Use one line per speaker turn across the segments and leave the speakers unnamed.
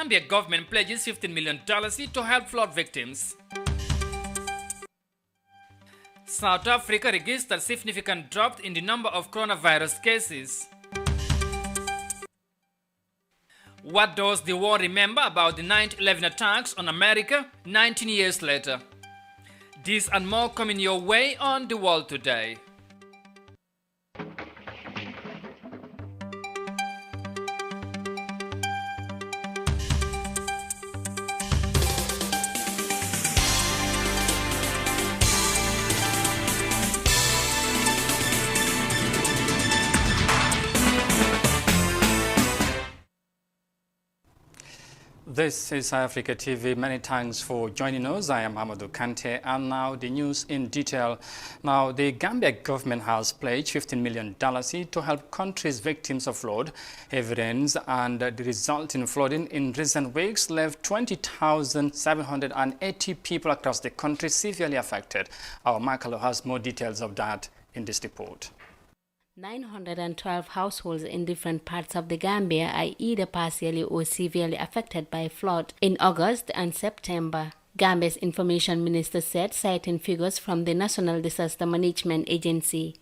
Gambia government pledges $15 million to help flood victims. South Africa registered significant drop in the number of coronavirus cases. What does the world remember about the 9/11 attacks on America 19 years later? This and more coming your way on The World Today.
This is Africa TV. Many thanks for joining us. I am Amadou Kante, and now the news in detail. Now, the Gambia government has pledged $15 million to help countries victims of flood. Heavy rains and the resulting flooding in recent weeks left 20,780 people across the country severely affected. Our Michael has more details of that in this report.
912 households in different parts of the Gambia are either partially or severely affected by flood in August and September. Gambia's information minister said, citing figures from the National Disaster Management Agency.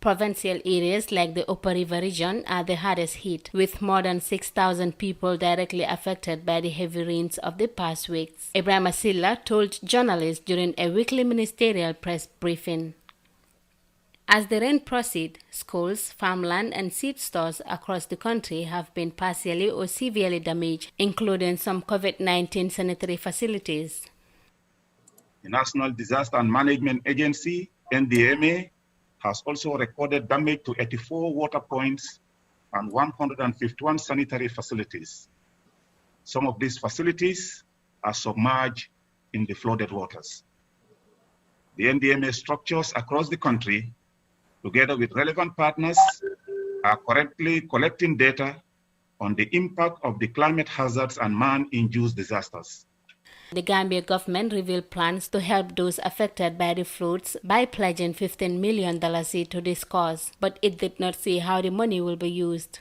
Provincial areas like the Upper River region are the hardest hit, with more than 6,000 people directly affected by the heavy rains of the past weeks. Ibrahim Silla told journalists during a weekly ministerial press briefing. As the rain proceeds, schools, farmland and seed stores across the country have been partially or severely damaged, including some COVID-19 sanitary facilities.
The National Disaster Management Agency, NDMA, has also recorded damage to 84 water points and 151 sanitary facilities. Some of these facilities are submerged in the flooded waters. The NDMA structures across the country, together with relevant partners, are currently collecting data on the impact of the climate hazards and man-induced disasters.
The Gambia government revealed plans to help those affected by the floods by pledging $15 million to this cause, but it did not say how the money will be used.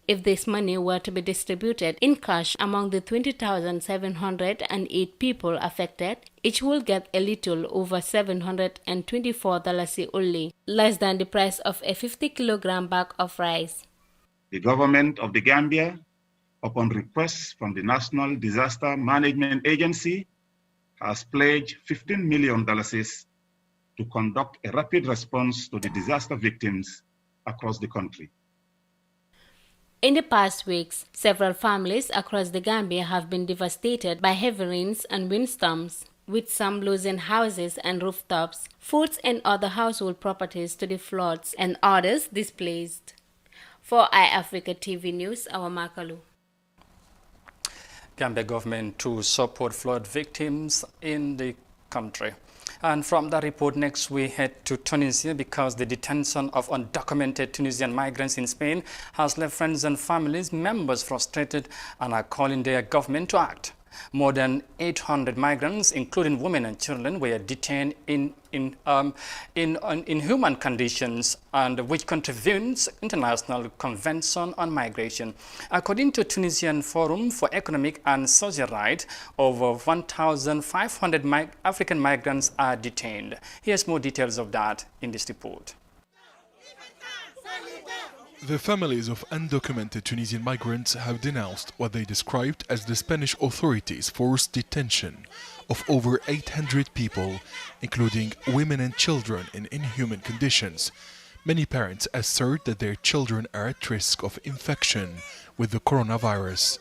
If this money were to be distributed in cash among the 20,708 people affected, each will get a little over $724 only, less than the price of a 50-kilogram bag of rice.
The government of the Gambia, upon request from the National Disaster Management Agency, has pledged $15 million to conduct a rapid response to the disaster victims across the country.
In the past weeks, several families across the Gambia have been devastated by heavy rains and windstorms, with some losing houses and rooftops, foods and other household properties to the floods, and others displaced. For iAfrica TV News, our Makalu.
Gambia government to support flood victims in the country. And from that report, next we head to Tunisia because the detention of undocumented Tunisian migrants in Spain has left friends and families members frustrated and are calling their government to act. More than 800 migrants, including women and children, were detained in inhuman conditions, and which contravenes International Convention on Migration. According to Tunisian Forum for Economic and Social Rights, over 1,500 African migrants are detained. Here's more details of that in this report.
The families of undocumented Tunisian migrants have denounced what they described as the Spanish authorities' forced detention of over 800 people, including women and children in inhuman conditions. Many parents assert that their children are at risk of infection with the coronavirus.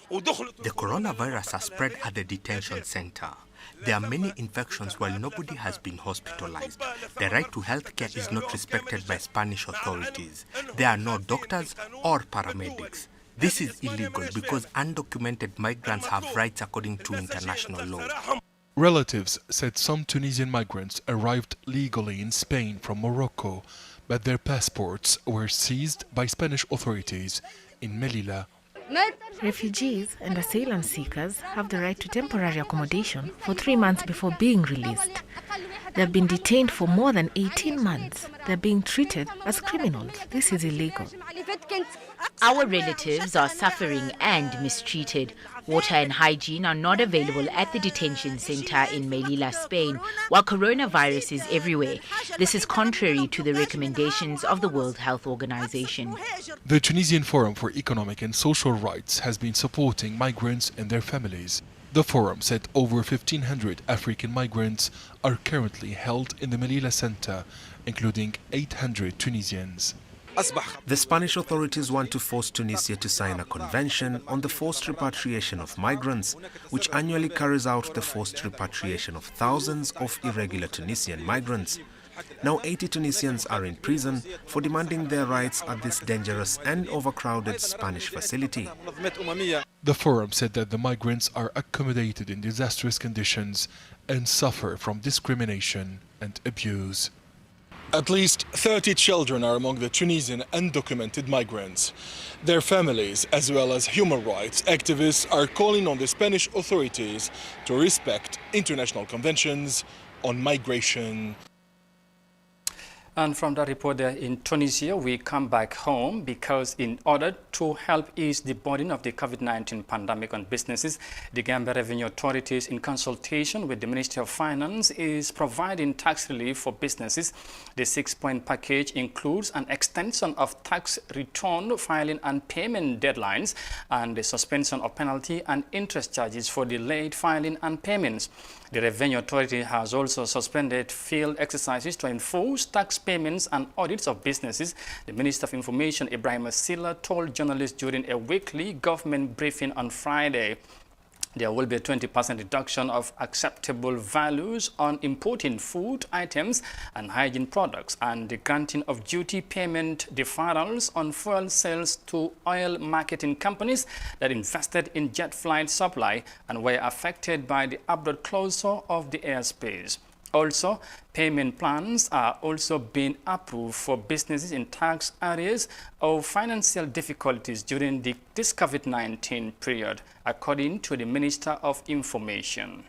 The coronavirus has spread at the detention center. There are many infections while nobody has been hospitalized. The right to health care is not respected by Spanish authorities. There are no doctors or paramedics. This is illegal because undocumented migrants have rights according to international law.
Relatives said some Tunisian migrants arrived legally in Spain from Morocco, but their passports were seized by Spanish authorities in Melilla.
Refugees and asylum seekers have the right to temporary accommodation for 3 months before being released. They've been detained for more than 18 months. They're being treated as criminals. This is illegal.
Our relatives are suffering and mistreated. Water and hygiene are not available at the detention center in Melilla, Spain, while coronavirus is everywhere. This is contrary to the recommendations of the World Health Organization.
The Tunisian Forum for Economic and Social Rights has been supporting migrants and their families. The forum said over 1,500 African migrants are currently held in the Melilla Center, including 800 Tunisians.
The Spanish authorities want to force Tunisia to sign a convention on the forced repatriation of migrants, which annually carries out the forced repatriation of thousands of irregular Tunisian migrants. Now 80 Tunisians are in prison for demanding their rights at this dangerous and overcrowded Spanish facility.
The forum said that the migrants are accommodated in disastrous conditions and suffer from discrimination and abuse. At least 30 children are among the Tunisian undocumented migrants. Their families, as well as human rights activists, are calling on the Spanish authorities to respect international conventions on migration.
And from that report there in Tunisia, we come back home because in order to help ease the burden of the COVID-19 pandemic on businesses, the Gambia Revenue Authorities, in consultation with the Ministry of Finance, is providing tax relief for businesses. The 6-point package includes an extension of tax return filing and payment deadlines and the suspension of penalty and interest charges for delayed filing and payments. The Revenue Authority has also suspended field exercises to enforce tax payments and audits of businesses. The Minister of Information, Ibrahim Silla, told journalists during a weekly government briefing on Friday. There will be a 20% reduction of acceptable values on importing food items and hygiene products, and the granting of duty payment deferrals on fuel sales to oil marketing companies that invested in jet flight supply and were affected by the abrupt closure of the airspace. Also, payment plans are also being approved for businesses in tax areas of financial difficulties during this COVID-19 period, according to the Minister of Information.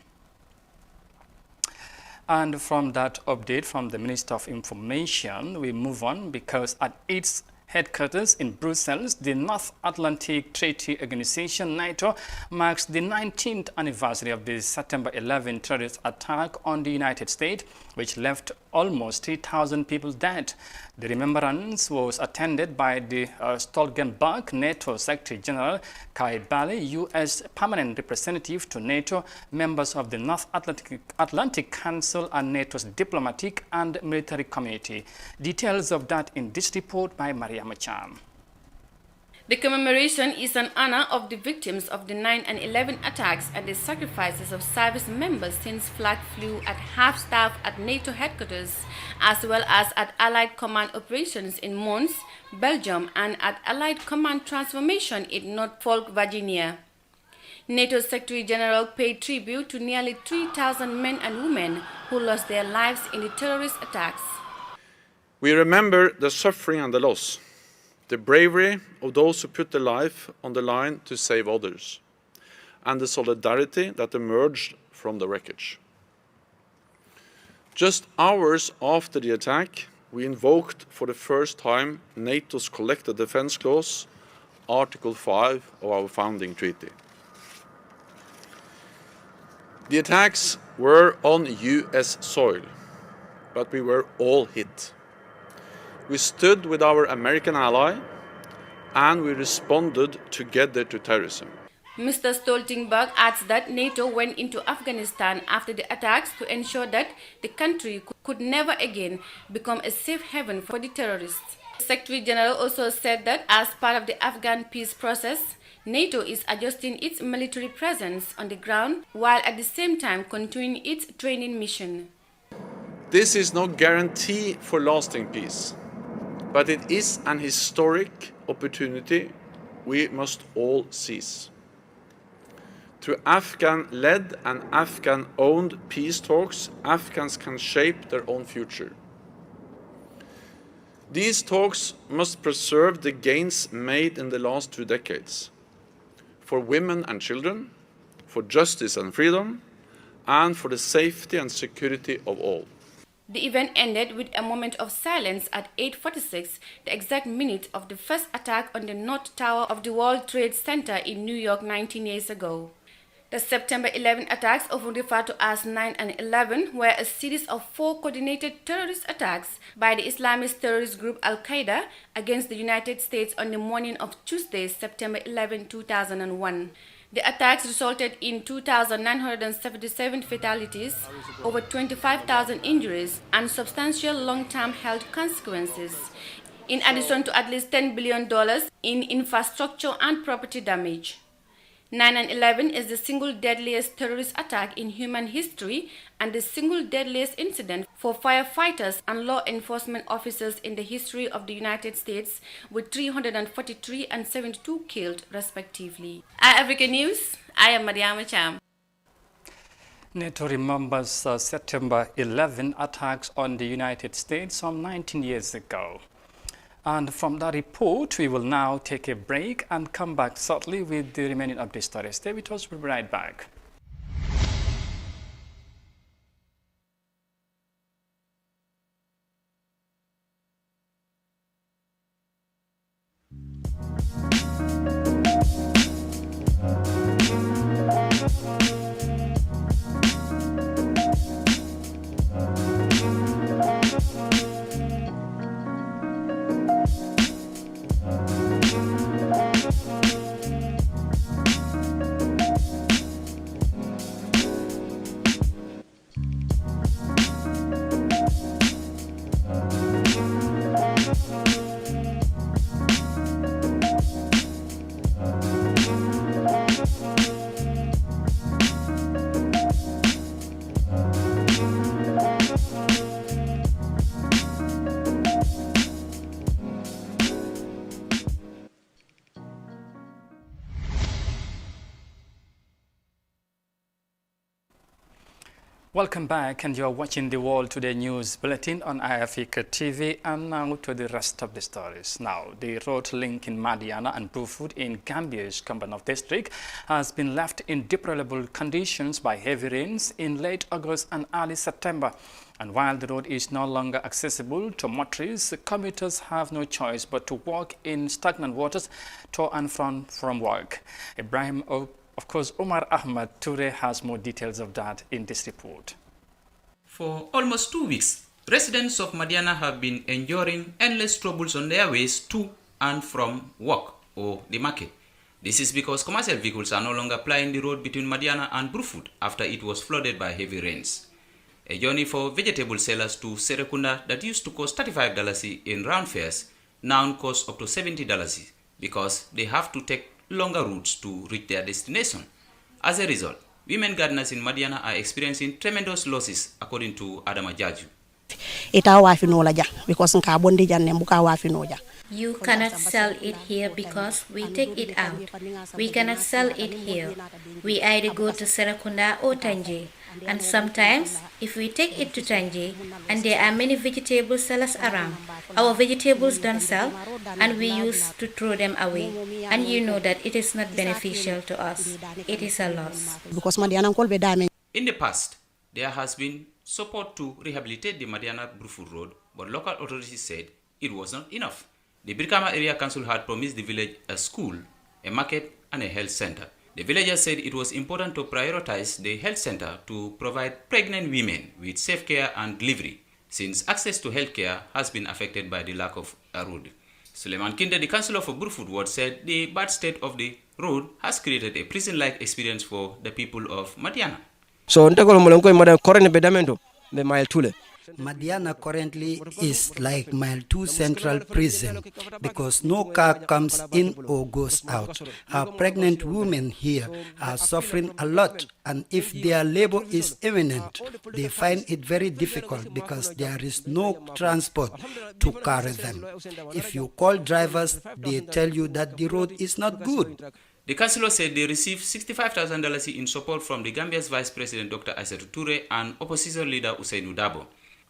And from that update from the Minister of Information, we move on because at its headquarters in Brussels, the North Atlantic Treaty Organization, NATO, marks the 19th anniversary of the September 11 terrorist attack on the United States, which left almost 3,000 people dead. The remembrance was attended by the Stoltenberg NATO Secretary General, Kai Bali, U.S. Permanent Representative to NATO, members of the North Atlantic Council and NATO's diplomatic and military community. Details of that in this report by Maria Macham.
The commemoration is an honor of the victims of the 9 and 11 attacks and the sacrifices of service members since flag flew at half-staff at NATO headquarters, as well as at Allied Command operations in Mons, Belgium, and at Allied Command Transformation in Norfolk, Virginia. NATO Secretary General paid tribute to nearly 3,000 men and women who lost their lives in the terrorist attacks.
We remember the suffering and the loss, the bravery of those who put their life on the line to save others, and the solidarity that emerged from the wreckage. Just hours after the attack, we invoked for the first time NATO's Collective Defense Clause, Article 5 of our founding treaty. The attacks were on US soil, but we were all hit. We stood with our American ally, and we responded together to terrorism.
Mr. Stoltenberg adds that NATO went into Afghanistan after the attacks to ensure that the country could never again become a safe haven for the terrorists. The Secretary General also said that as part of the Afghan peace process, NATO is adjusting its military presence on the ground while at the same time continuing its training mission.
This is no guarantee for lasting peace, but it is an historic opportunity we must all seize. Through Afghan-led and Afghan-owned peace talks, Afghans can shape their own future. These talks must preserve the gains made in the last 2 decades for women and children, for justice and freedom, and for the safety and security of all.
The event ended with a moment of silence at 8:46, the exact minute of the first attack on the North Tower of the World Trade Center in New York 19 years ago. The September 11 attacks, often referred to as 9/11, were a series of 4 coordinated terrorist attacks by the Islamist terrorist group Al-Qaeda against the United States on the morning of Tuesday, September 11, 2001. The attacks resulted in 2,977 fatalities, over 25,000 injuries, and substantial long-term health consequences, in addition to at least $10 billion in infrastructure and property damage. 9/11 is the single deadliest terrorist attack in human history and the single deadliest incident for firefighters and law enforcement officers in the history of the United States, with 343 and 72 killed, respectively. iAfrica News, I am Mariama Cham.
NATO remembers September 11 attacks on the United States some 19 years ago. And from that report, we will now take a break and come back shortly with the remaining of the story. Stay with us, we'll be right back. Welcome back, and you're watching the World Today News Bulletin on iAfrica TV, and now to the rest of the stories. Now, the road linking Madiana and Brufut in Gambia's Commonwealth District has been left in deplorable conditions by heavy rains in late August and early September. And while the road is no longer accessible to motorists, commuters have no choice but to walk in stagnant waters to and from work. Of course, Omar Ahmad Toure has more details of that in this report.
For almost 2 weeks, residents of Madiana have been enduring endless troubles on their ways to and from work or the market. This is because commercial vehicles are no longer plying the road between Madiana and Brufut after it was flooded by heavy rains. A journey for vegetable sellers to Serekunda that used to cost $35 in round fares now costs up to $70 because they have to take longer routes to reach their destination. As a result, women gardeners in Madiana are experiencing tremendous losses, according to Adama Jaju.
You cannot sell it here because we take it out. We cannot sell it here. We either go to Serekunda or Tanje. And sometimes, if we take it to Tanje and there are many vegetable sellers around, our vegetables don't sell and we used to throw them away. And you know that it is not beneficial to us. It is a loss.
In the past, there has been support to rehabilitate the Madiana-Brufut road, but local authorities said it was not enough. The Brikama Area Council had promised the village a school, a market, and a health center. The villagers said it was important to prioritize the health center to provide pregnant women with safe care and delivery, since access to health care has been affected by the lack of a road. Suleiman Kinde, the councillor for Brufut Ward, said the bad state of the road has created a prison-like experience for the people of Madiana.
So, Madiana
currently is like Mile 2 Central Prison because no car comes in or goes out. Our pregnant women here are suffering a lot, and if their labor is imminent, they find it very difficult because there is no transport to carry them. If you call drivers, they tell you that the road is not good.
The councillor said they received $65,000 in support from the Gambia's Vice President Dr. Aissatou Toure and opposition leader Ousainou Dabo.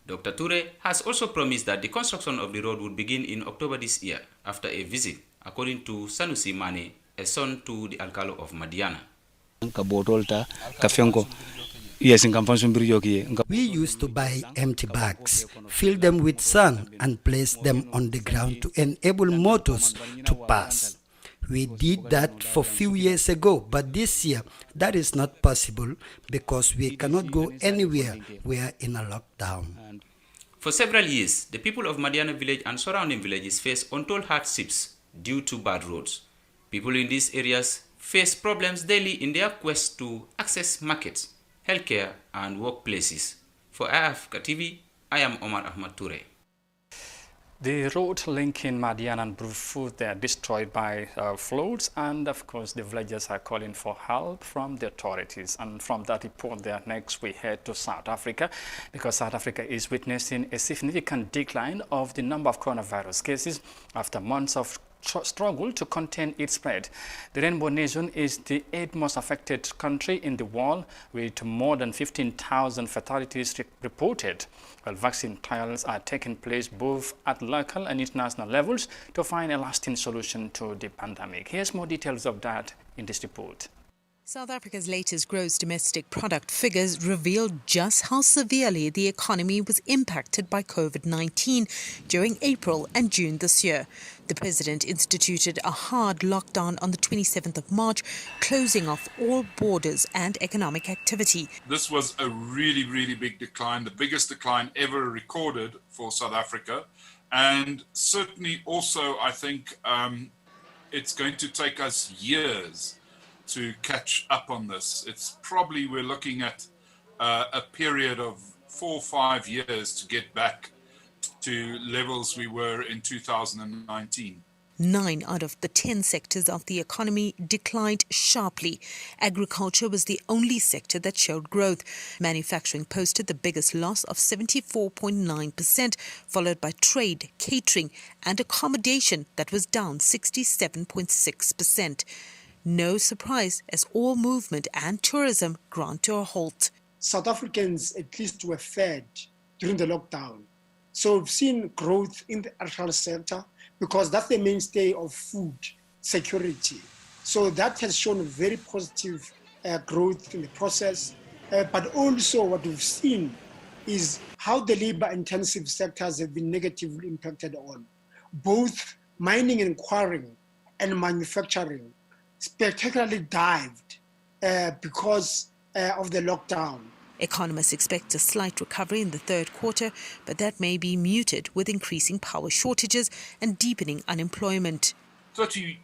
Dr. Toure has also promised that the construction of the road would begin in October this year after a visit, according to Sanusi Mane, a son to the Alcalo of Madiana.
Yes, in function
We used to buy empty bags, fill them with sand and place them on the ground to enable motors to pass. We did that for a few years ago, but this year that is not possible because we cannot go anywhere. We are in a lockdown.
For several years, the people of Madiana village and surrounding villages face untold hardships due to bad roads. People in these areas face problems daily in their quest to access markets, healthcare and workplaces. For Africa TV, I am Omar Ahmad Toure.
The road linking Madiana and Brufut, they are destroyed by floods, and of course the villagers are calling for help from the authorities. And from that report there, next we head to South Africa, because South Africa is witnessing a significant decline of the number of coronavirus cases after months of struggle to contain its spread. The Rainbow Nation is the 8th most affected country in the world, with more than 15,000 fatalities reported. While vaccine trials are taking place both at local and international levels to find a lasting solution to the pandemic. Here's more details of that in this report.
South Africa's latest gross domestic product figures revealed just how severely the economy was impacted by COVID-19 during April and June this year. The president instituted a hard lockdown on the 27th of March, closing off all borders and economic activity.
This was a really, really big decline, the biggest decline ever recorded for South Africa. And certainly also, I think it's going to take us years to catch up on this. It's probably, we're looking at a period of 4 or 5 years to get back to levels we were in 2019.
9 out of the 10 sectors of the economy declined sharply. Agriculture was the only sector that showed growth. Manufacturing posted the biggest loss of 74.9%, followed by trade, catering and accommodation that was down 67.6%. No surprise as all movement and tourism ground to a halt.
South Africans at least were fed during the lockdown. So we've seen growth in the agricultural sector because that's the mainstay of food security. So that has shown very positive growth in the process. But also what we've seen is how the labor-intensive sectors have been negatively impacted on. Both mining and quarrying and manufacturing spectacularly dived because of the lockdown.
Economists expect a slight recovery in the third quarter, but that may be muted with increasing power shortages and deepening unemployment.
30%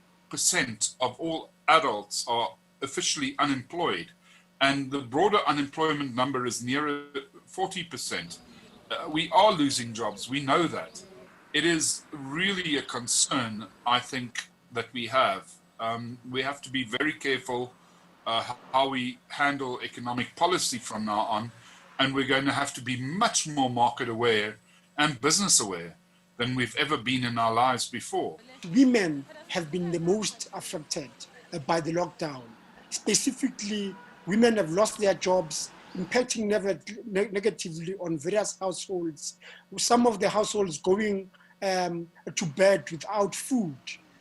of all adults are officially unemployed, and the broader unemployment number is nearer 40%. We are losing jobs, we know that. It is really a concern, I think, that we have. We have to be very careful how we handle economic policy from now on, and we're going to have to be much more market aware and business aware than we've ever been in our lives before.
Women have been the most affected by the lockdown. Specifically, women have lost their jobs, impacting negatively on various households. Some of the households going to bed without food.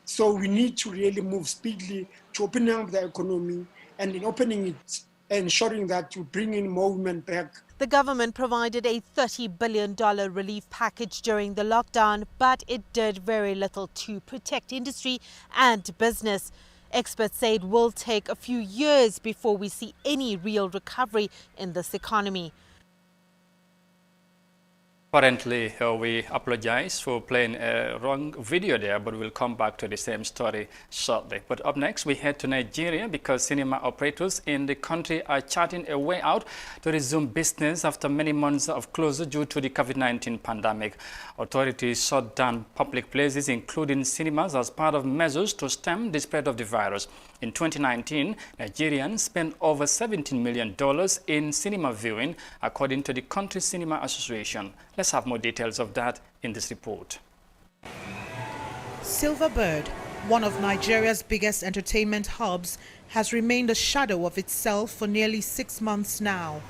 So we need to really move speedily to opening up the economy, and in opening it, ensuring that we bring in more women back.
The government provided a $30 billion relief package during the lockdown, but it did very little to protect industry and business. Experts say it will take a few years before we see any real recovery in this economy.
Apparently, we apologize for playing a wrong video there, but we'll come back to the same story shortly. But up next, we head to Nigeria because cinema operators in the country are charting a way out to resume business after many months of closure due to the COVID-19 pandemic. Authorities shut down public places, including cinemas, as part of measures to stem the spread of the virus. In 2019, Nigerians spent over $17 million in cinema viewing, according to the country's Cinema Association. Let's have more details of that in this report.
Silverbird, one of Nigeria's biggest entertainment hubs, has remained a shadow of itself for nearly 6 months now.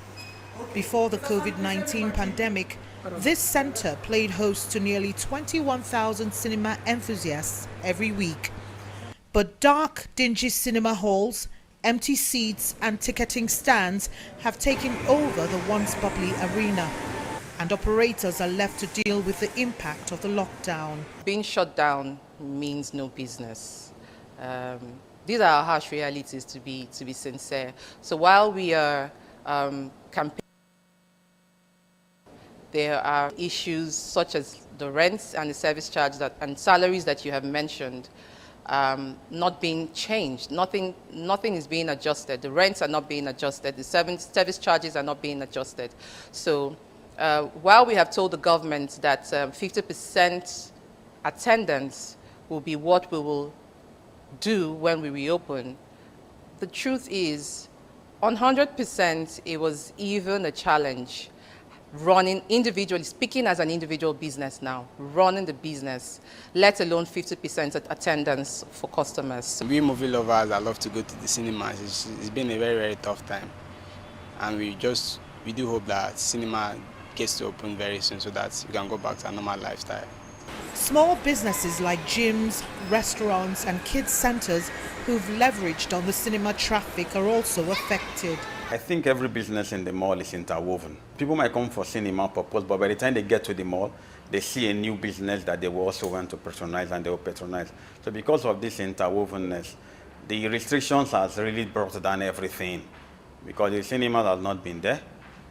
Before the COVID-19 pandemic, this center played host to nearly 21,000 cinema enthusiasts every week. But dark, dingy cinema halls, Empty seats and ticketing stands have taken over the once bubbly arena, and operators are left to deal with the impact of the lockdown.
Being shut down means no business. These are harsh realities, to be sincere. So while we are campaigning, there are issues such as the rents and the service charge and salaries that you have mentioned not being changed. Nothing is being adjusted. The rents are not being adjusted. The service charges are not being adjusted. So while we have told the government that 50% attendance will be what we will do when we reopen, the truth is, on 100%, it was even a challenge running individually, speaking as an individual business now, running the business, let alone 50% attendance for customers.
We movie lovers that love to go to the cinemas, it's been a very, very tough time. And we do hope that cinema gets to open very soon so that we can go back to a normal lifestyle.
Small businesses like gyms, restaurants and kids centers who've leveraged on the cinema traffic are also affected.
I think every business in the mall is interwoven. People might come for cinema purpose, but by the time they get to the mall, they see a new business that they will also want to patronize, and they will patronize. So because of this interwovenness, the restrictions has really brought down everything, because the cinema has not been there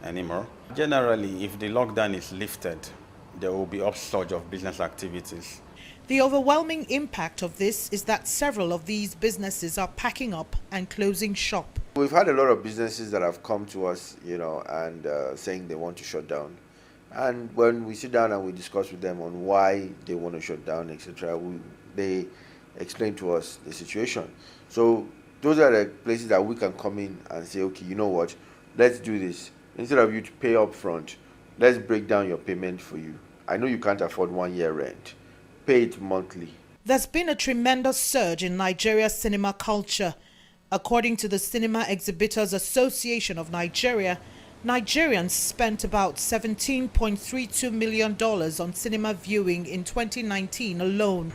anymore. Generally, if the lockdown is lifted, there will be upsurge of business activities.
The overwhelming impact of this is that several of these businesses are packing up and closing shop.
We've had a lot of businesses that have come to us, and saying they want to shut down. And when we sit down and we discuss with them on why they want to shut down, etc., they explain to us the situation. So those are the places that we can come in and say, okay, you know what, let's do this. Instead of you to pay up front, let's break down your payment for you. I know you can't afford 1 year rent. Pay it monthly.
There's been a tremendous surge in Nigeria's cinema culture. According to the Cinema Exhibitors Association of Nigeria, Nigerians spent about $17.32 million on cinema viewing in 2019 alone.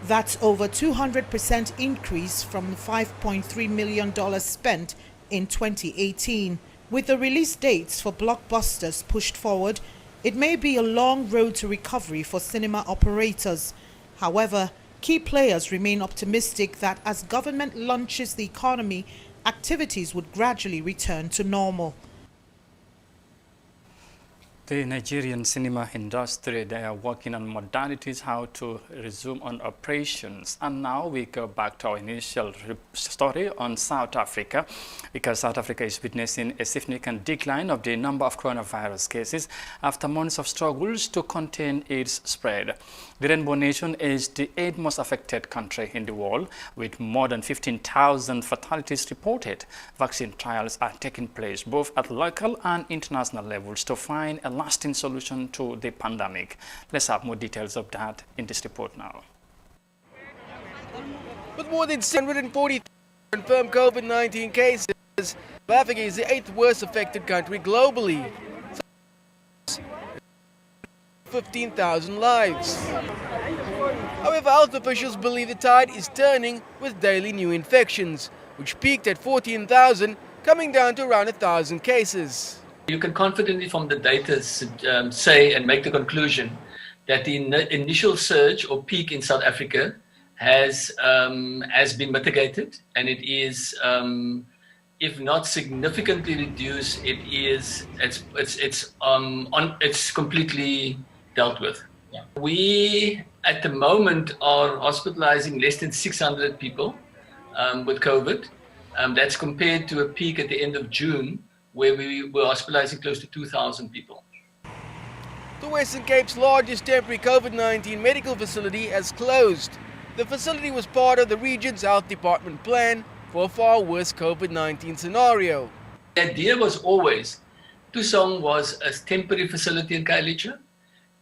That's over 200% increase from the $5.3 million spent in 2018. With the release dates for blockbusters pushed forward, it may be a long road to recovery for cinema operators. However, key players remain optimistic that as government launches the economy, activities would gradually return to normal.
The Nigerian cinema industry, they are working on modalities how to resume on operations. And now we go back to our initial story on South Africa, because South Africa is witnessing a significant decline of the number of coronavirus cases after months of struggles to contain its spread. The Rainbow Nation is the 8th most affected country in the world, with more than 15,000 fatalities reported. Vaccine trials are taking place both at local and international levels to find a lasting solution to the pandemic. Let's have more details of that in this report now.
With more than 740 confirmed COVID-19 cases, South Africa is the 8th worst affected country globally. 15,000 lives. However, health officials believe the tide is turning with daily new infections, which peaked at 14,000, coming down to around 1,000 cases.
You can confidently from the data say and make the conclusion that the initial surge or peak in South Africa has been mitigated, and it is, if not significantly reduced, it's completely dealt with. Yeah. We at the moment are hospitalizing less than 600 people with COVID. That's compared to a peak at the end of June, where we were hospitalizing close to 2,000 people.
The Western Cape's largest temporary COVID-19 medical facility has closed. The facility was part of the region's health department plan for a far worse COVID-19 scenario.
The idea was always, Tusong was a temporary facility in Khayelitsha.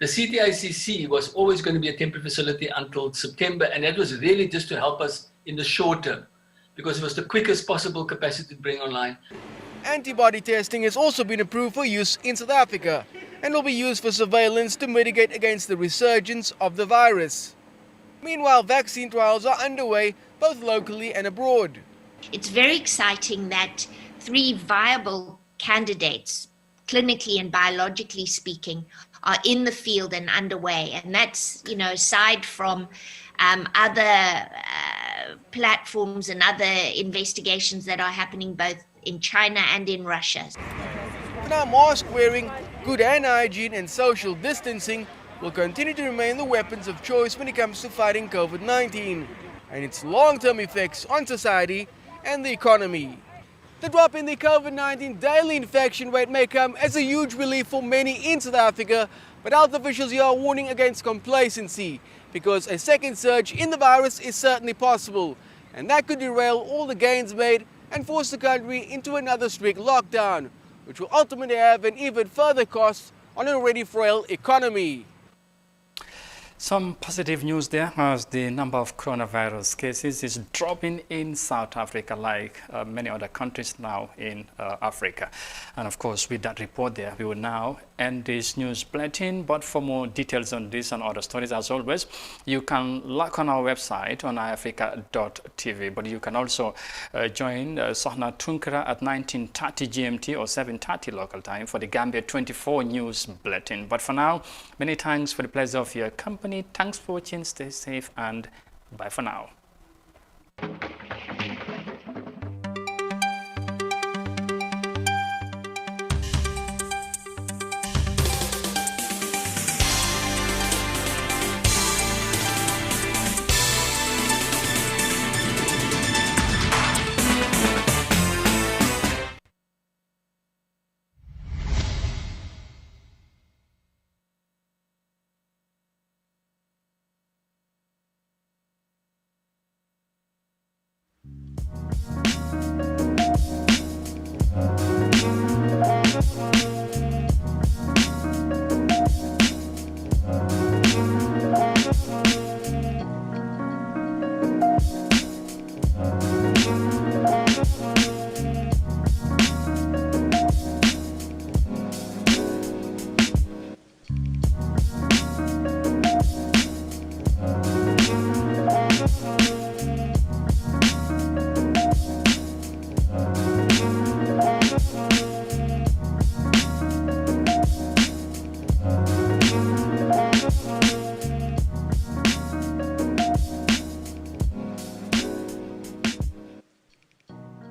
The CTICC was always going to be a temporary facility until September, and that was really just to help us in the short term, because it was the quickest possible capacity to bring online.
Antibody testing has also been approved for use in South Africa and will be used for surveillance to mitigate against the resurgence of the virus. Meanwhile, vaccine trials are underway both locally and abroad.
It's very exciting that 3 viable candidates, clinically and biologically speaking, are in the field and underway. And that's, aside from other platforms and other investigations that are happening both in China and in Russia.
For now, mask wearing, good hand hygiene and social distancing will continue to remain the weapons of choice when it comes to fighting COVID-19 and its long-term effects on society and the economy. The drop in the COVID-19 daily infection rate may come as a huge relief for many in South Africa, but health officials here are warning against complacency because a second surge in the virus is certainly possible, and that could derail all the gains made and force the country into another strict lockdown, which will ultimately have an even further cost on an already frail economy.
Some positive news there as the number of coronavirus cases is dropping in South Africa like many other countries now in Africa. And of course, with that report there, we will now end this news bulletin. But for more details on this and other stories, as always, you can log on our website on iafrica.tv. But you can also join Sohna Tunkara at 19:30 GMT or 7:30 local time for the Gambia 24 news bulletin. But for now, many thanks for the pleasure of your company. Thanks for watching, stay safe, and bye for now.